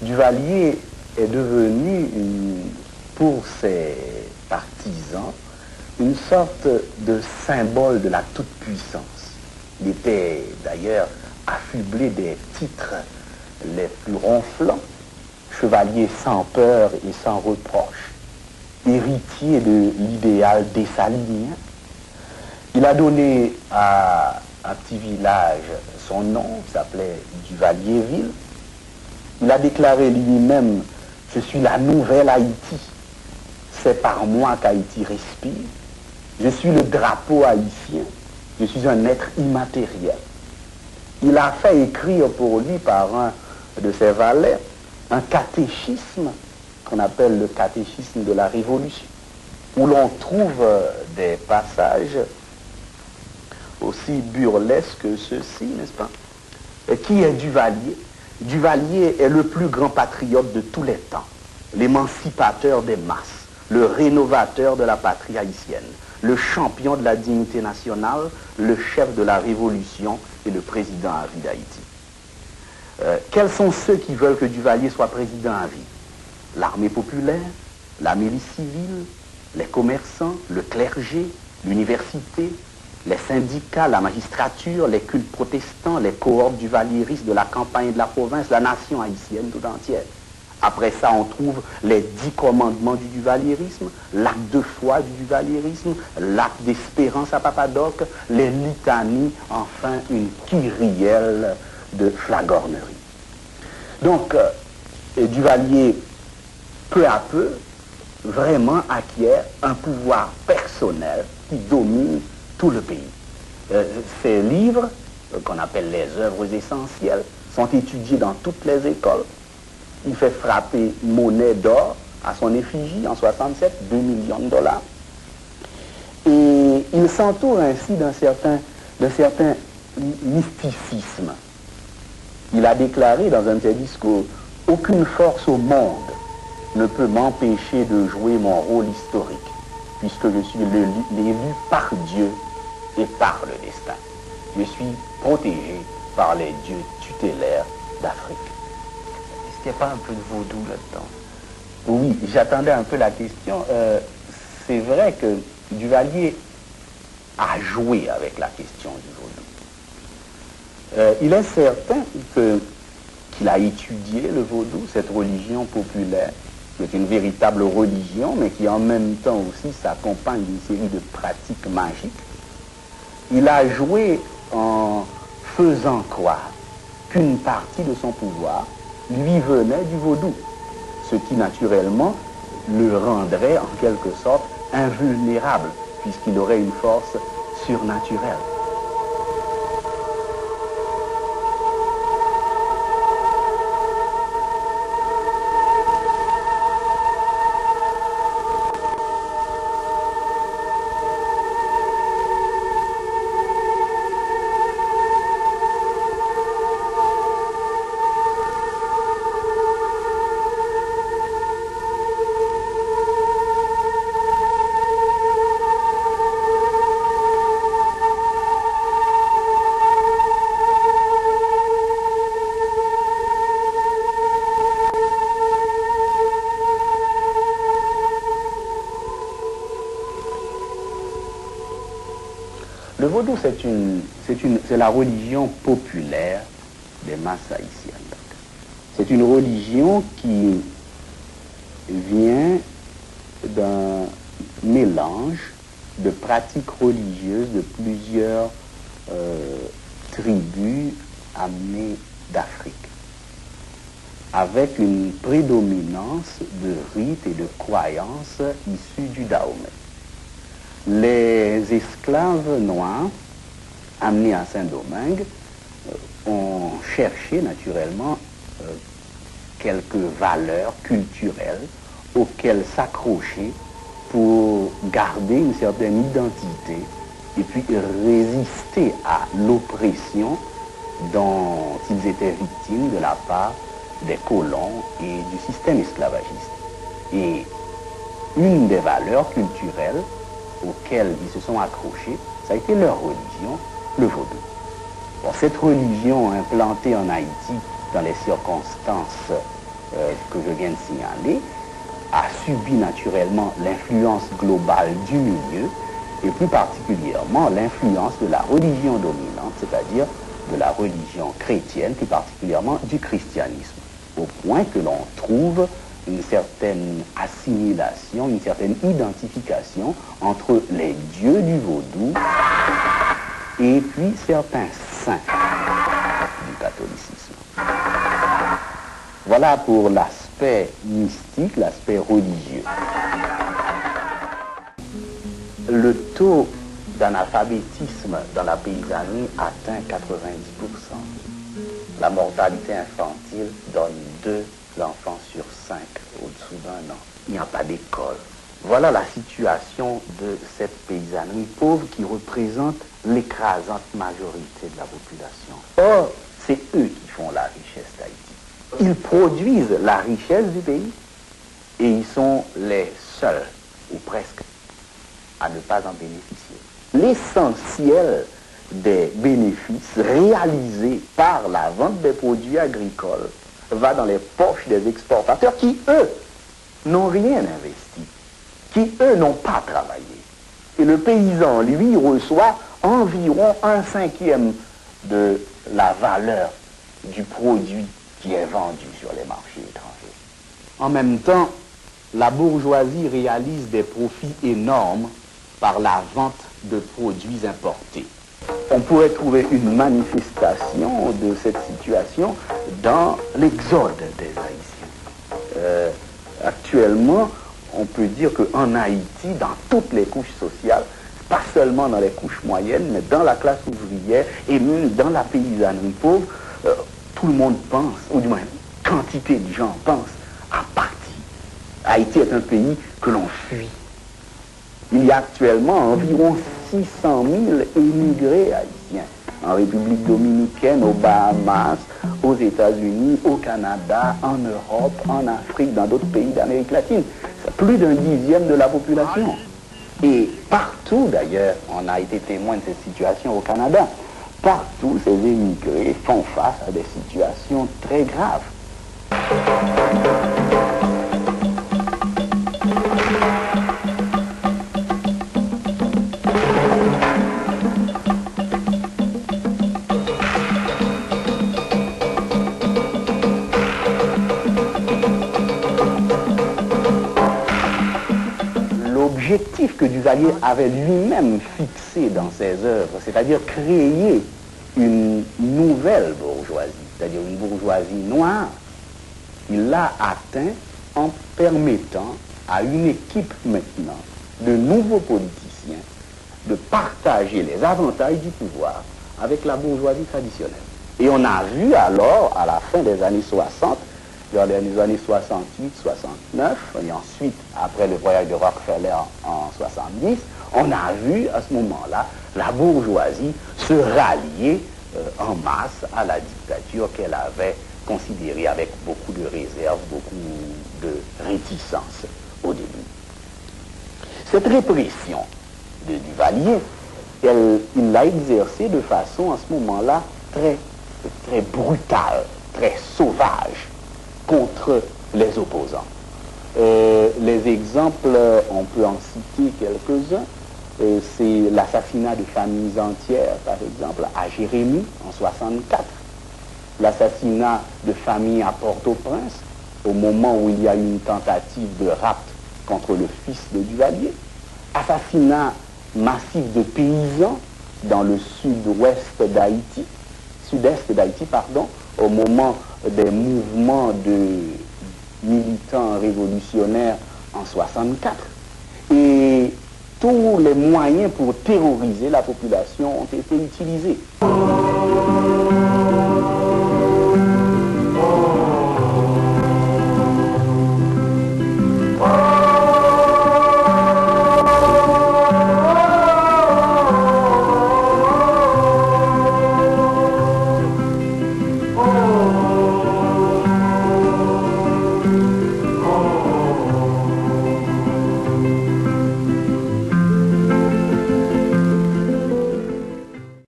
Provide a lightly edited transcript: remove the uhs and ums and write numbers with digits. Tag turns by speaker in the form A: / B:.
A: Duvalier est devenu, pour ses partisans, une sorte de symbole de la toute-puissance. Il était d'ailleurs affublé des titres les plus ronflants, chevalier sans peur et sans reproche, héritier de l'idéal dessalinien. Il a donné à un petit village son nom, il s'appelait Duvalierville. Il a déclaré lui-même, je suis la nouvelle Haïti, c'est par moi qu'Haïti respire, je suis le drapeau haïtien, je suis un être immatériel. Il a fait écrire pour lui par un de ses valets un catéchisme qu'on appelle le catéchisme de la Révolution, où l'on trouve des passages aussi burlesques que ceux-ci, n'est-ce pas? Et qui est Duvalier? Duvalier est le plus grand patriote de tous les temps, l'émancipateur des masses, le rénovateur de la patrie haïtienne, le champion de la dignité nationale, le chef de la révolution et le président à vie d'Haïti. Quels sont ceux qui veulent que Duvalier soit président à vie? L'armée populaire, la milice civile, les commerçants, le clergé, l'université, les syndicats, la magistrature, les cultes protestants, les cohortes duvalieristes de la campagne et de la province, la nation haïtienne tout entière. Après ça, on trouve les 10 commandements du duvalierisme, l'acte de foi du duvalierisme, l'acte d'espérance à Papadoc, les litanies, enfin une kyrielle de flagornerie. Donc, Duvalier, peu à peu, vraiment acquiert un pouvoir personnel qui domine tout le pays. Ces livres, qu'on appelle les œuvres essentielles, sont étudiés dans toutes les écoles. Il fait frapper monnaie d'or à son effigie en 67, 2 millions de dollars. Et il s'entoure ainsi d'un certain mysticisme. Il a déclaré dans un de ses discours, « Aucune force au monde ne peut m'empêcher de jouer mon rôle historique, puisque je suis l'élu par Dieu et par le destin. Je suis protégé par les dieux tutélaires d'Afrique. »
B: Est-ce qu'il n'y a pas un peu de vaudou là-dedans?
A: Oui, j'attendais un peu la question. C'est vrai que Duvalier a joué avec la question du vaudou. Il est certain qu'il a étudié le vaudou, cette religion populaire, qui est une véritable religion, mais qui en même temps aussi s'accompagne d'une série de pratiques magiques. Il a joué en faisant croire qu'une partie de son pouvoir lui venait du vaudou, ce qui naturellement le rendrait en quelque sorte invulnérable, puisqu'il aurait une force surnaturelle. Le vaudou, c'est la religion populaire des masses haïtiennes. C'est une religion qui vient d'un mélange de pratiques religieuses de plusieurs tribus amenées d'Afrique, avec une prédominance de rites et de croyances issus du Dahomey. Les esclaves noirs amenés à Saint-Domingue ont cherché naturellement quelques valeurs culturelles auxquelles s'accrocher pour garder une certaine identité et puis résister à l'oppression dont ils étaient victimes de la part des colons et du système esclavagiste. Et une des valeurs culturelles auxquelles ils se sont accrochés, ça a été leur religion, le vaudou. Bon, cette religion implantée en Haïti dans les circonstances que je viens de signaler a subi naturellement l'influence globale du milieu et plus particulièrement l'influence de la religion dominante, c'est-à-dire de la religion chrétienne, plus particulièrement du christianisme, au point que l'on trouve une certaine assimilation, une certaine identification entre les dieux du vaudou et puis certains saints du catholicisme. Voilà pour l'aspect mystique, l'aspect religieux. Le taux d'analphabétisme dans la paysannerie atteint 90%. La mortalité infantile donne 2 enfants sur 5 au-dessous d'1 an. Il n'y a pas d'école. Voilà la situation de cette paysannerie pauvre qui représente l'écrasante majorité de la population. Or, c'est eux qui font la richesse d'Haïti. Ils produisent la richesse du pays et ils sont les seuls, ou presque, à ne pas en bénéficier. L'essentiel des bénéfices réalisés par la vente des produits agricoles va dans les poches des exportateurs qui, eux, n'ont rien investi, qui, eux, n'ont pas travaillé. Et le paysan, lui, reçoit environ 1/5 de la valeur du produit qui est vendu sur les marchés étrangers. En même temps, la bourgeoisie réalise des profits énormes par la vente de produits importés. On pourrait trouver une manifestation de cette situation dans l'exode des Haïtiens. Actuellement, on peut dire qu'en Haïti, dans toutes les couches sociales, pas seulement dans les couches moyennes, mais dans la classe ouvrière et même dans la paysannerie pauvre, tout le monde pense, ou du moins, quantité de gens pensent à partir. Haïti est un pays que l'on fuit. Il y a actuellement environ 600 000 émigrés haïtiens en République dominicaine, aux Bahamas, aux États-Unis, au Canada, en Europe, en Afrique, dans d'autres pays d'Amérique latine. C'est plus d'1 dixième de la population. Et partout, d'ailleurs, on a été témoin de cette situation au Canada. Partout, ces émigrés font face à des situations très graves. L'objectif que Duvalier avait lui-même fixé dans ses œuvres, c'est-à-dire créer une nouvelle bourgeoisie, c'est-à-dire une bourgeoisie noire, il l'a atteint en permettant à une équipe maintenant de nouveaux politiciens de partager les avantages du pouvoir avec la bourgeoisie traditionnelle. Et on a vu alors, à la fin des années 60, dans les années 68, 69, et ensuite, après le voyage de Rockefeller en 70, on a vu à ce moment-là la bourgeoisie se rallier en masse à la dictature qu'elle avait considérée avec beaucoup de réserve, beaucoup de réticence au début. Cette répression de Duvalier, il l'a exercée de façon à ce moment-là très brutale, très sauvage contre les opposants. Les exemples, on peut en citer quelques-uns. C'est l'assassinat de familles entières, par exemple, à Jérémie en 64. L'assassinat de familles à Port-au-Prince, au moment où il y a eu une tentative de rapt contre le fils de Duvalier. Assassinat massif de paysans dans le sud-est d'Haïti, au moment des mouvements de militants révolutionnaires en 64. Et tous les moyens pour terroriser la population ont été utilisés.